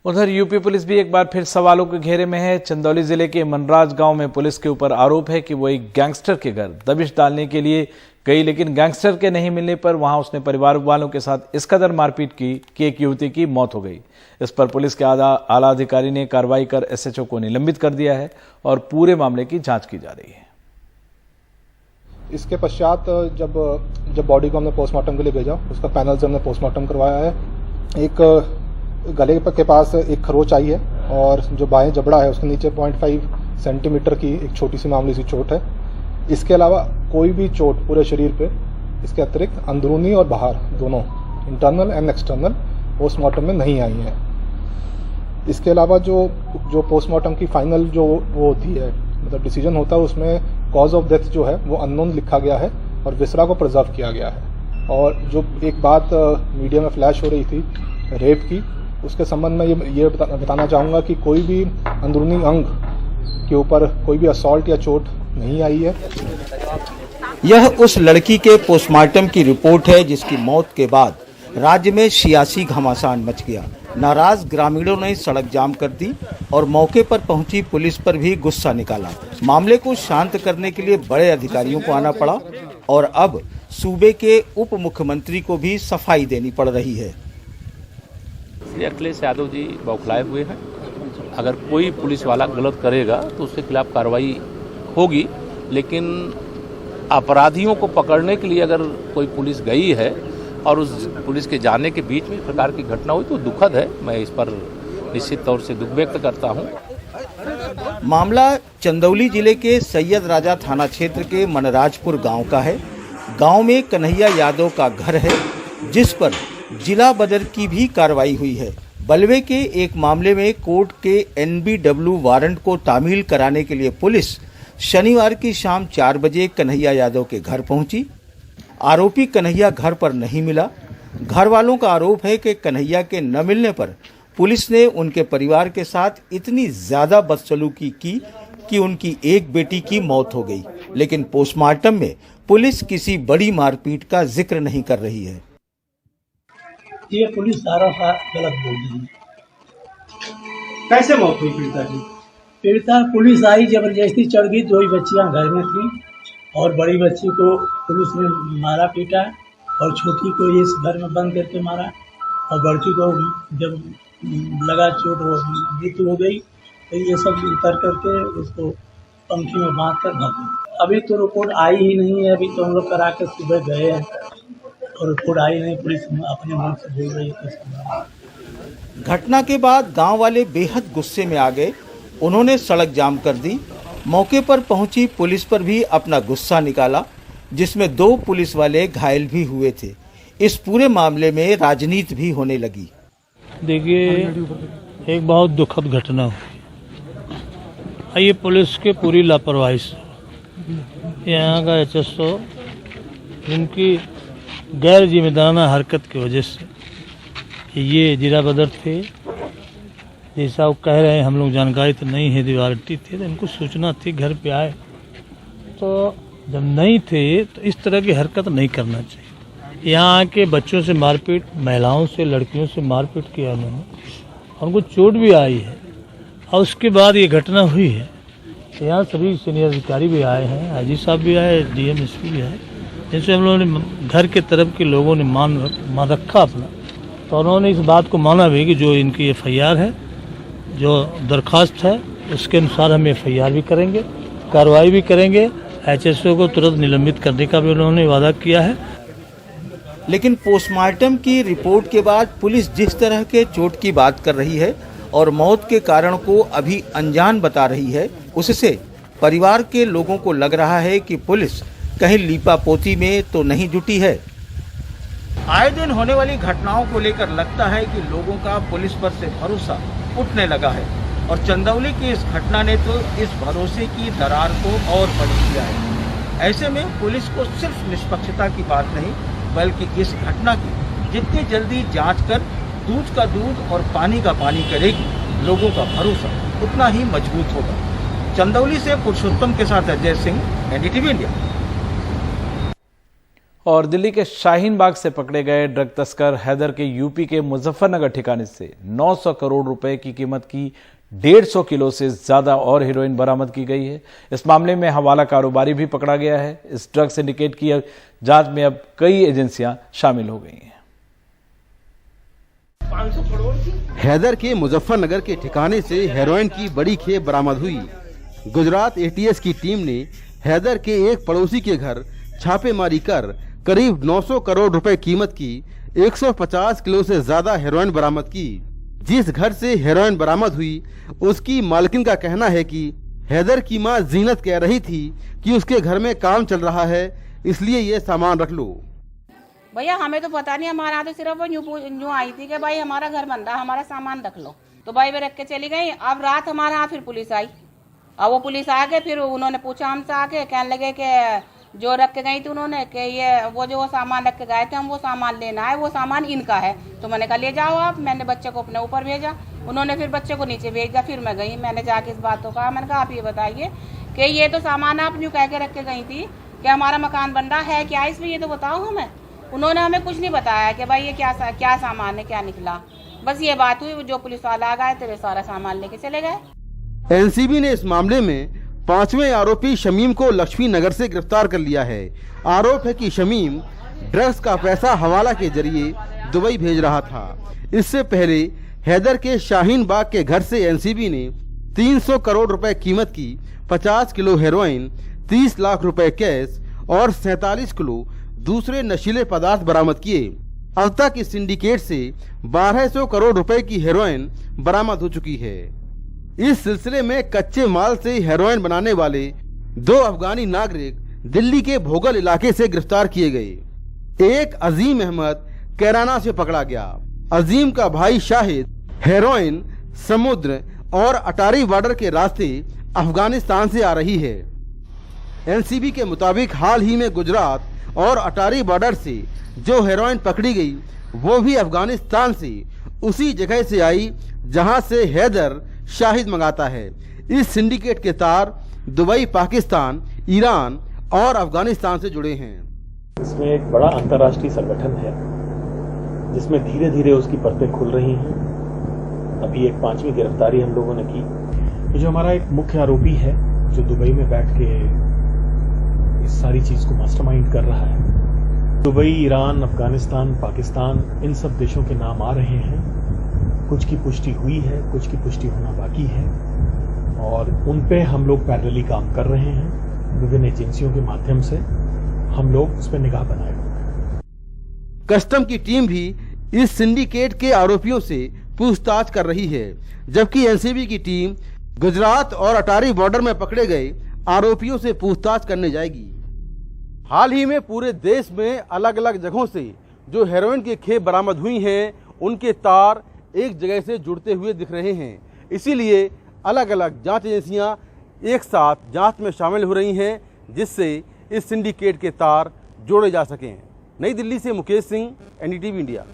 उधर UP police भी एक बार फिर सवालों के घेरे में है। चंदौली जिले के मनराज गांव में पुलिस के ऊपर आरोप है कि वो एक गैंगस्टर के घर दबिश डालने के लिए गई, लेकिन गैंगस्टर के नहीं मिलने पर वहां उसने परिवार वालों के साथ इस कदर मारपीट की कि एक युवती की मौत हो गई। इस पर पुलिस के आला अधिकारी ने कार्रवाई कर एसएचओ को निलंबित कर दिया है और पूरे मामले की जांच की जा रही है। इसके पश्चात जब बॉडी को हमने पोस्टमार्टम के लिए भेजा, उसका पैनल से हमने पोस्टमार्टम करवाया है। एक गले के पास एक खरोच आई है और जो बाएं जबड़ा है उसके नीचे 0.5 सेंटीमीटर की एक छोटी सी मामूली सी चोट है। इसके अलावा कोई भी चोट पूरे शरीर पे इसके अतिरिक्त अंदरूनी और बाहर दोनों इंटरनल एंड एक्सटर्नल पोस्टमार्टम में नहीं आई है। इसके अलावा जो पोस्टमार्टम की फाइनल जो वो होती है, मतलब डिसीजन होता है, उसमें कॉज ऑफ डेथ जो है वो अननोन लिखा गया है और विसरा को प्रिजर्व किया गया है। और जो एक बात मीडिया में फ्लैश हो रही थी रेप की, उसके संबंध में ये बताना चाहूँगा कि कोई भी अंदरूनी अंग के ऊपर कोई भी असॉल्ट या चोट नहीं आई है। यह उस लड़की के पोस्टमार्टम की रिपोर्ट है जिसकी मौत के बाद राज्य में सियासी घमासान मच गया। नाराज ग्रामीणों ने सड़क जाम कर दी और मौके पर पहुंची पुलिस पर भी गुस्सा निकाला। मामले को शांत करने के लिए बड़े अधिकारियों को आना पड़ा और अब सूबे के उप मुख्यमंत्री को भी सफाई देनी पड़ रही है। अखिलेश यादव जी बौखलाए हुए हैं। अगर कोई पुलिस वाला गलत करेगा तो उसके खिलाफ कार्रवाई होगी, लेकिन अपराधियों को पकड़ने के लिए अगर कोई पुलिस गई है और उस पुलिस के जाने के बीच में इस प्रकार की घटना हुई तो दुखद है। मैं इस पर निश्चित तौर से दुख व्यक्त करता हूं। मामला चंदौली जिले के सैयद राजा थाना क्षेत्र के मनराजपुर गांव का है। गांव में कन्हैया यादव का घर है जिस पर जिला बदर की भी कार्रवाई हुई है। बलवे के एक मामले में कोर्ट के NBW वारंट को तामील कराने के लिए पुलिस शनिवार की शाम 4 बजे कन्हैया यादव के घर पहुंची। आरोपी कन्हैया घर पर नहीं मिला। घर वालों का आरोप है कि कन्हैया के न मिलने पर पुलिस ने उनके परिवार के साथ इतनी ज्यादा बदसलूकी की कि उनकी एक बेटी की मौत हो गई। लेकिन पोस्टमार्टम में पुलिस किसी बड़ी मारपीट का जिक्र नहीं कर रही है। ये पुलिस सारा गलत बोल रही है। कैसे मौत हुई पीड़िता की? पीड़िता पुलिस आई, जबरदस्ती चढ़ गई। 2 ही बच्चियां घर में थी और बड़ी बच्ची को पुलिस ने मारा पीटा और छोटी को इस घर में बंद करके मारा और बड़की को जब लगा चोट वो मृत्यु हो गई तो ये सब उतर करके उसको पंखी में बांध कर भाग गई। अभी तो रिपोर्ट आई ही नहीं है। अभी तो हम लोग करा के सुबह गए हैं और रिपोर्ट आई नहीं। पुलिस अपने मन से बोल रही है। घटना के बाद गांव वाले बेहद गुस्से में आ गए। उन्होंने सड़क जाम कर दी। मौके पर पहुंची पुलिस पर भी अपना गुस्सा निकाला, जिसमें 2 पुलिस वाले घायल भी हुए थे। इस पूरे मामले में राजनीति भी होने लगी। देखिए, एक बहुत दुखद घटना हुई। ये पुलिस के पूरी लापरवाही से यहाँ का HSO उनकी गैर जिम्मेदाराना हरकत की वजह से ये जिला बदर थे। जैसा वो कह रहे हैं, हम लोग जानकारी तो नहीं है, दिवारटी थे तो इनको सूचना थी, घर पे आए तो जब नहीं थे तो इस तरह की हरकत नहीं करना चाहिए। यहाँ आके बच्चों से मारपीट, महिलाओं से, लड़कियों से मारपीट किया उन्होंने, उनको चोट भी आई है और उसके बाद ये घटना हुई है। यहाँ सभी सीनियर अधिकारी भी आए हैं, आईजी साहब भी आए, DM SP भी आए, जिनसे हम लोगों ने घर के तरफ के लोगों ने मान रखा अपना, तो उन्होंने इस बात को माना भी कि जो इनकी FIR है, जो दरखास्त है, उसके अनुसार हम FIR भी करेंगे, कार्रवाई भी करेंगे। HSO को तुरंत निलंबित करने का भी उन्होंने वादा किया है। लेकिन पोस्टमार्टम की रिपोर्ट के बाद पुलिस जिस तरह के चोट की बात कर रही है और मौत के कारण को अभी अनजान बता रही है, उससे परिवार के लोगों को लग रहा है कि पुलिस कहीं लीपापोती में तो नहीं जुटी है। आए दिन होने वाली घटनाओं को लेकर लगता है कि लोगों का पुलिस पर से भरोसा उठने लगा है और चंदौली की इस घटना ने तो इस भरोसे की दरार को और बढ़ा दिया है। ऐसे में पुलिस को सिर्फ निष्पक्षता की बात नहीं, बल्कि इस घटना की जितनी जल्दी जांच कर दूध का दूध और पानी का पानी करेगी, लोगों का भरोसा उतना ही मजबूत होगा। चंदौली से पुरुषोत्तम के साथ अजय सिंह, NDTV इंडिया। और दिल्ली के शाहीन बाग से पकड़े गए ड्रग तस्कर हैदर के यूपी के मुजफ्फरनगर ठिकाने से 900 करोड़ रुपए की कीमत की 150 किलो से ज्यादा और हेरोइन बरामद की गई है। इस मामले में हवाला कारोबारी भी पकड़ा गया है। इस ड्रग सिंडिकेट की जांच में अब कई एजेंसियां शामिल हो गई हैं। हैदर के मुजफ्फरनगर के ठिकाने से हेरोइन की बड़ी खेप बरामद हुई। गुजरात एटीएस की टीम ने हैदर के एक पड़ोसी के घर छापेमारी कर करीब 900 करोड़ रुपए कीमत की 150 किलो से ज्यादा हेरोइन बरामद की। जिस घर से हेरोइन बरामद हुई उसकी मालकिन का कहना है कि हैदर की मां जीनत कह रही थी कि उसके घर में काम चल रहा है, इसलिए ये सामान रख लो। भैया हमें तो पता नहीं, हमारा तो सिर्फ वो यूं आई थी कि भाई हमारा घर बन रहा, हमारा सामान रख लो। तो भाई वे रख के चली गई। अब रात हमारे यहाँ फिर पुलिस आई। अब वो पुलिस आ गए, फिर उन्होंने पूछा हमसे आके, कहने लगे कि जो रख के गई थी उन्होंने कि ये वो जो सामान रख के गए थे हम वो सामान लेना है, वो सामान इनका है। तो मैंने कहा ले जाओ आप। मैंने बच्चे को अपने ऊपर भेजा, उन्होंने फिर बच्चे को नीचे भेज दिया। फिर मैं गई, मैंने जाके इस बात को कहा, मैंने कहा आप ये बताइए कि ये तो सामान आप यूँ कह के रख के गई थी कि हमारा मकान बन रहा है क्या इसमें, ये तो बताओ हमें। उन्होंने हमें कुछ नहीं बताया कि भाई ये क्या सामान है, क्या निकला। बस ये बात हुई, जो पुलिस वाला आ गए तेरे सारा सामान लेके चले गए। एनसीबी ने इस मामले में 5वें आरोपी शमीम को लक्ष्मी नगर से गिरफ्तार कर लिया है। आरोप है कि शमीम ड्रग्स का पैसा हवाला के जरिए दुबई भेज रहा था। इससे पहले हैदर के शाहीन बाग के घर से एनसीबी ने 300 करोड़ रुपए कीमत की 50 किलो हेरोइन, 30 लाख रुपए कैश और 47 किलो दूसरे नशीले पदार्थ बरामद किए। अब तक इस सिंडिकेट से 1200 करोड़ रुपए की हेरोइन बरामद हो चुकी है। इस सिलसिले में कच्चे माल से हेरोइन बनाने वाले 2 अफगानी नागरिक दिल्ली के भोगल इलाके से गिरफ्तार किए गए। एक अजीम अहमद कैराना से पकड़ा गया। अजीम का भाई शाहिद हेरोइन समुद्र और अटारी बॉर्डर के रास्ते अफगानिस्तान से आ रही है। एनसीबी के मुताबिक हाल ही में गुजरात और अटारी बॉर्डर से जो हेरोइन पकड़ी गई वो भी अफगानिस्तान से उसी जगह से आई जहां से हैदर शाहिद मंगाता है। इस सिंडिकेट के तार दुबई, पाकिस्तान, ईरान और अफगानिस्तान से जुड़े हैं। इसमें एक बड़ा अंतर्राष्ट्रीय संगठन है जिसमें धीरे धीरे उसकी परतें खुल रही हैं। अभी एक 5वीं गिरफ्तारी हम लोगों ने की। जो हमारा एक मुख्य आरोपी है जो दुबई में बैठ के इस सारी चीज को मास्टरमाइंड कर रहा है। दुबई, ईरान, अफगानिस्तान, पाकिस्तान, इन सब देशों के नाम आ रहे हैं। कुछ की पुष्टि हुई है, कुछ की पुष्टि होना बाकी है और उन पे हम लोग पैरेलली काम कर रहे हैं। विभिन्न एजेंसियों के माध्यम से हम लोग उस पर निगाह बनाए हुए हैं। कस्टम की टीम भी इस सिंडिकेट के आरोपियों से पूछताछ कर रही है, जबकि एनसीबी की टीम गुजरात और अटारी बॉर्डर में पकड़े गए आरोपियों से पूछताछ करने जाएगी। हाल ही में पूरे देश में अलग अलग जगहों से जो हेरोइन की खेप बरामद हुई हैं, उनके तार एक जगह से जुड़ते हुए दिख रहे हैं। इसीलिए अलग अलग जांच एजेंसियां एक साथ जांच में शामिल हो रही हैं, जिससे इस सिंडिकेट के तार जोड़े जा सकें। नई दिल्ली से मुकेश सिंह, एनडीटीवी इंडिया।